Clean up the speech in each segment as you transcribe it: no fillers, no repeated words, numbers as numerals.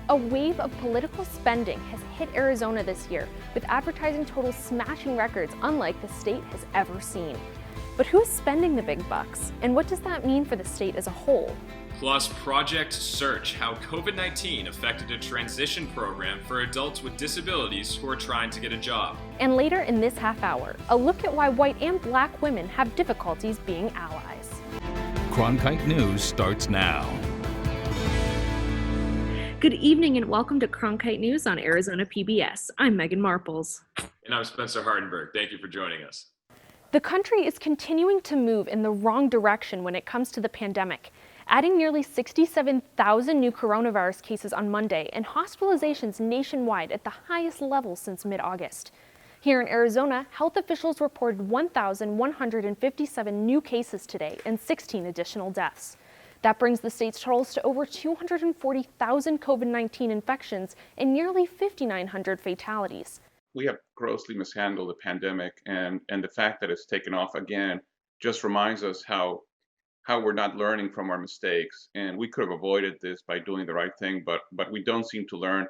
A wave of political spending has hit Arizona this year, with advertising totals smashing records unlike the state has ever seen. But who's spending the big bucks, and what does that mean for the state as a whole? Plus, Project Search, how COVID-19 affected a transition program for adults with disabilities who are trying to get a job. And later in this half hour, a look at why white and black women have difficulties being allies. Cronkite News starts now. Good evening and welcome to Cronkite News on Arizona PBS. I'm Megan Marples. And I'm Spencer Hardenberg. Thank you for joining us. The country is continuing to move in the wrong direction when it comes to the pandemic, adding nearly 67,000 new coronavirus cases on Monday and hospitalizations nationwide at the highest level since mid-August. Here in Arizona, health officials reported 1,157 new cases today and 16 additional deaths. That brings the state's totals to over 240,000 COVID-19 infections and nearly 5,900 fatalities. We have grossly mishandled the pandemic, and the fact that it's taken off again just reminds us how we're not learning from our mistakes. And we could have avoided this by doing the right thing, but we don't seem to learn.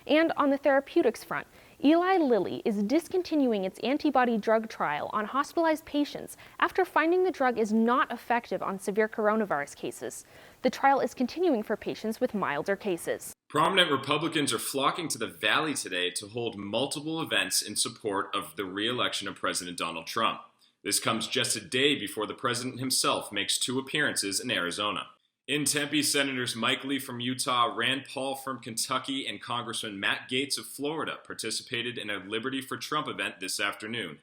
And on the therapeutics front, Eli Lilly is discontinuing its antibody drug trial on hospitalized patients after finding the drug is not effective on severe coronavirus cases. The trial is continuing for patients with milder cases. Prominent Republicans are flocking to the Valley today to hold multiple events in support of the re-election of President Donald Trump. This comes just a day before the president himself makes 2 appearances in Arizona. In Tempe, Senators Mike Lee from Utah, Rand Paul from Kentucky, and Congressman Matt Gaetz of Florida participated in a Liberty for Trump event this afternoon.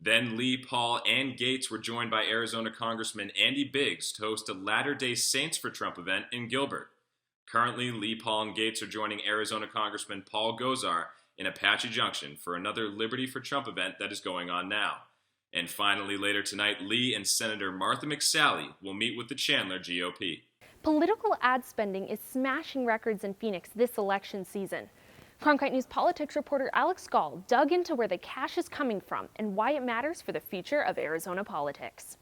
Then Lee, Paul, and Gaetz were joined by Arizona Congressman Andy Biggs to host a Latter-day Saints for Trump event in Gilbert. Currently, Lee, Paul, and Gaetz are joining Arizona Congressman Paul Gosar in Apache Junction for another Liberty for Trump event that is going on now. And finally, later tonight, Lee and Senator Martha McSally will meet with the Chandler GOP. Political ad spending is smashing records in Phoenix this election season. Cronkite News politics reporter Alex Gall dug into where the cash is coming from and why it matters for the future of Arizona politics.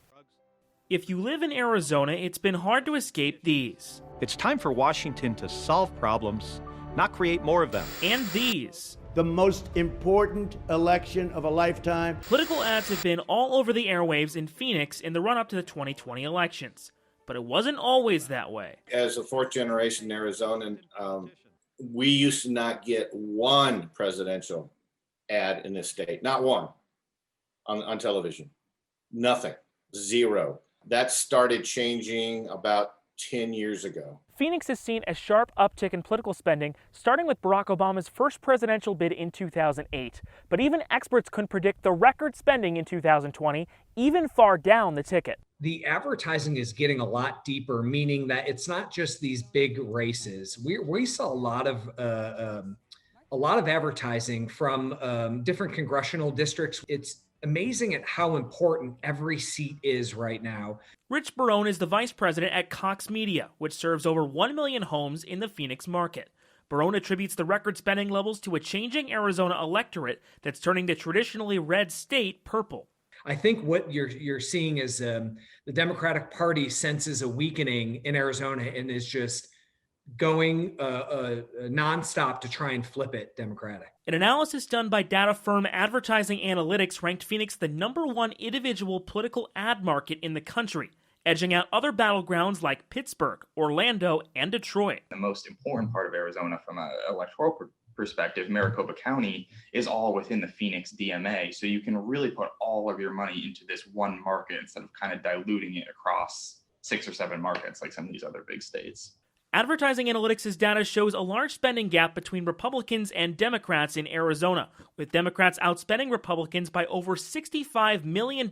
If you live in Arizona, it's been hard to escape these. It's time for Washington to solve problems, not create more of them. And these. The most important election of a lifetime. Political ads have been all over the airwaves in Phoenix in the run-up to the 2020 elections. But it wasn't always that way. As a 4th generation Arizonan, we used to not get one presidential ad in this state, not one on television, nothing, 0. That started changing about 10 years ago. Phoenix has seen a sharp uptick in political spending, starting with Barack Obama's first presidential bid in 2008. But even experts couldn't predict the record spending in 2020, even far down the ticket. The advertising is getting a lot deeper, meaning that it's not just these big races. We saw a lot of advertising from different congressional districts. It's amazing at how important every seat is right now. Rich Barone is the vice president at Cox Media, which serves over 1 million homes in the Phoenix market. Barone attributes the record spending levels to a changing Arizona electorate that's turning the traditionally red state purple. I think what you're seeing is the Democratic Party senses a weakening in Arizona and is just going nonstop to try and flip it Democratic. An analysis done by data firm Advertising Analytics ranked Phoenix the #1 individual political ad market in the country, edging out other battlegrounds like Pittsburgh, Orlando, and Detroit. The most important part of Arizona from an electoral perspective, Maricopa County, is all within the Phoenix DMA. So you can really put all of your money into this one market instead of kind of diluting it across 6 or 7 markets like some of these other big states. Advertising Analytics' data shows a large spending gap between Republicans and Democrats in Arizona, with Democrats outspending Republicans by over $65 million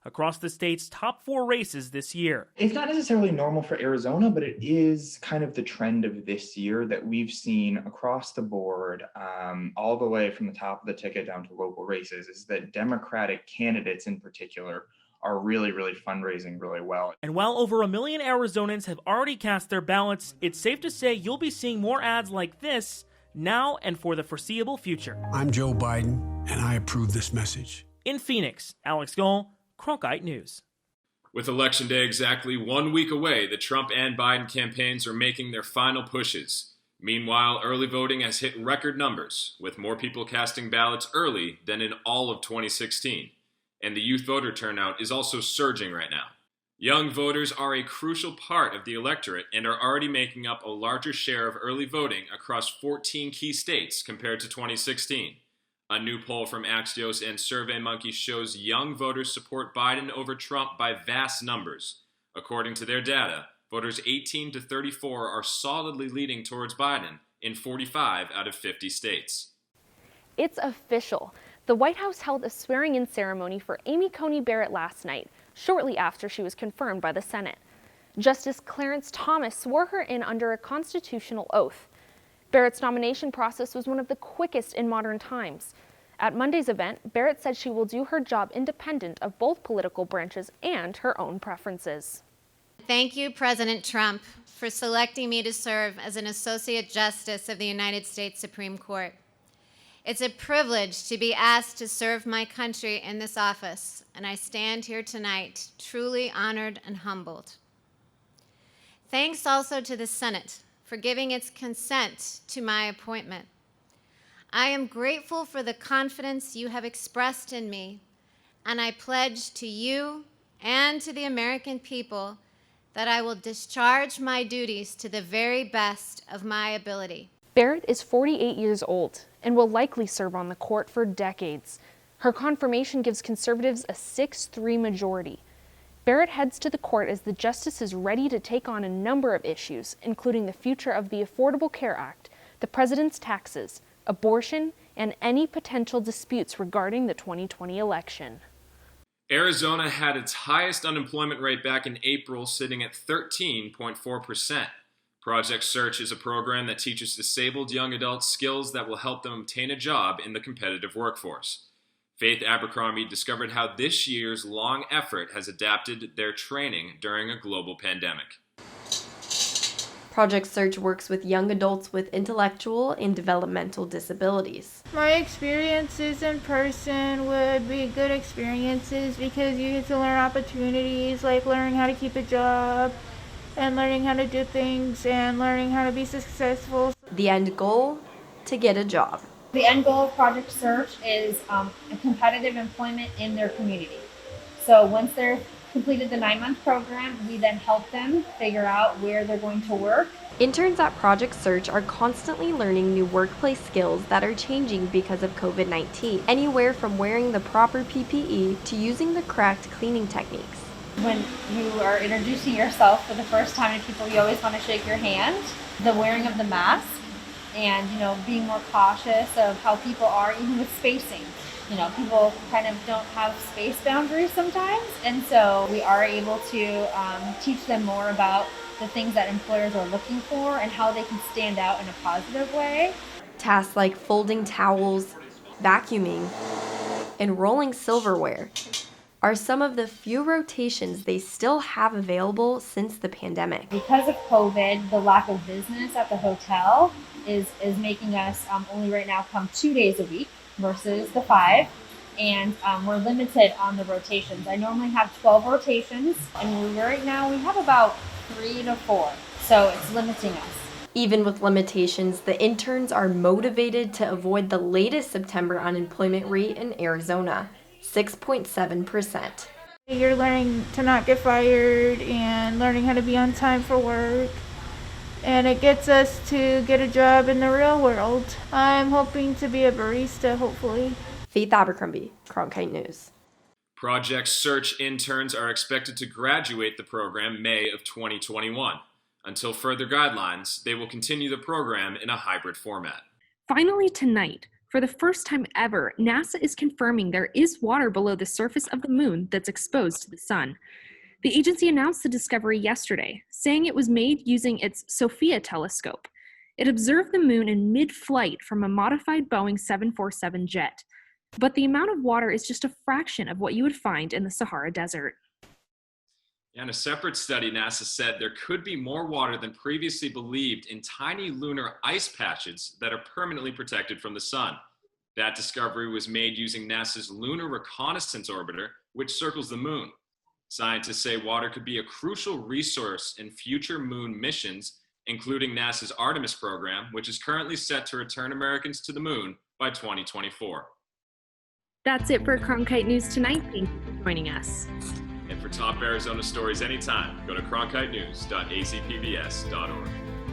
across the state's top 4 races this year. It's not necessarily normal for Arizona, but it is kind of the trend of this year that we've seen across the board, all the way from the top of the ticket down to local races, is that Democratic candidates in particular are really fundraising really well. And while over 1 million Arizonans have already cast their ballots, it's safe to say you'll be seeing more ads like this now and for the foreseeable future. I'm Joe Biden, and I approve this message. In Phoenix, Alex Gall, Cronkite News. With Election Day exactly 1 week away, the Trump and Biden campaigns are making their final pushes. Meanwhile, early voting has hit record numbers, with more people casting ballots early than in all of 2016. And the youth voter turnout is also surging right now. Young voters are a crucial part of the electorate and are already making up a larger share of early voting across 14 key states compared to 2016. A new poll from Axios and SurveyMonkey shows young voters support Biden over Trump by vast numbers. According to their data, voters 18 to 34 are solidly leading towards Biden in 45 out of 50 states. It's official. The White House held a swearing-in ceremony for Amy Coney Barrett last night, shortly after she was confirmed by the Senate. Justice Clarence Thomas swore her in under a constitutional oath. Barrett's nomination process was one of the quickest in modern times. At Monday's event, Barrett said she will do her job independent of both political branches and her own preferences. Thank you, President Trump, for selecting me to serve as an Associate Justice of the United States Supreme Court. It's a privilege to be asked to serve my country in this office, and I stand here tonight truly honored and humbled. Thanks also to the Senate for giving its consent to my appointment. I am grateful for the confidence you have expressed in me, and I pledge to you and to the American people that I will discharge my duties to the very best of my ability. Barrett is 48 years old and will likely serve on the court for decades. Her confirmation gives conservatives a 6-3 majority. Barrett heads to the court as the justice is ready to take on a number of issues, including the future of the Affordable Care Act, the president's taxes, abortion, and any potential disputes regarding the 2020 election. Arizona had its highest unemployment rate back in April, sitting at 13.4%. Project Search is a program that teaches disabled young adults skills that will help them obtain a job in the competitive workforce. Faith Abercrombie discovered how this year's long effort has adapted their training during a global pandemic. Project Search works with young adults with intellectual and developmental disabilities. My experiences in person would be good experiences because you get to learn opportunities like learning how to keep a job and learning how to do things and learning how to be successful. The end goal? To get a job. The end goal of Project Search is a competitive employment in their community. So once they're completed the 9-month program, we then help them figure out where they're going to work. Interns at Project Search are constantly learning new workplace skills that are changing because of COVID-19, anywhere from wearing the proper PPE to using the correct cleaning techniques. When you are introducing yourself for the first time to people, you always want to shake your hand. The wearing of the mask and, being more cautious of how people are, even with spacing. People kind of don't have space boundaries sometimes, and so we are able to teach them more about the things that employers are looking for and how they can stand out in a positive way. Tasks like folding towels, vacuuming, and rolling silverware are some of the few rotations they still have available since the pandemic. Because of COVID, the lack of business at the hotel is making us only right now come 2 days a week versus the 5, and we're limited on the rotations. I normally have 12 rotations, and right now we have about 3 to 4, so it's limiting us. Even with limitations, the interns are motivated to avoid the latest September unemployment rate in Arizona, 6.7%. You're learning to not get fired and learning how to be on time for work. And it gets us to get a job in the real world. I'm hoping to be a barista, hopefully. Faith Abercrombie, Cronkite News. Project Search interns are expected to graduate the program May of 2021. Until further guidelines, they will continue the program in a hybrid format. Finally tonight, for the first time ever, NASA is confirming there is water below the surface of the moon that's exposed to the sun. The agency announced the discovery yesterday, saying it was made using its SOFIA telescope. It observed the moon in mid-flight from a modified Boeing 747 jet. But the amount of water is just a fraction of what you would find in the Sahara Desert. In a separate study, NASA said there could be more water than previously believed in tiny lunar ice patches that are permanently protected from the sun. That discovery was made using NASA's Lunar Reconnaissance Orbiter, which circles the moon. Scientists say water could be a crucial resource in future moon missions including NASA's Artemis program, which is currently set to return Americans to the moon by 2024. That's it for Cronkite News tonight. Thank you for joining us. And for top Arizona stories anytime, go to cronkitenews.acpbs.org.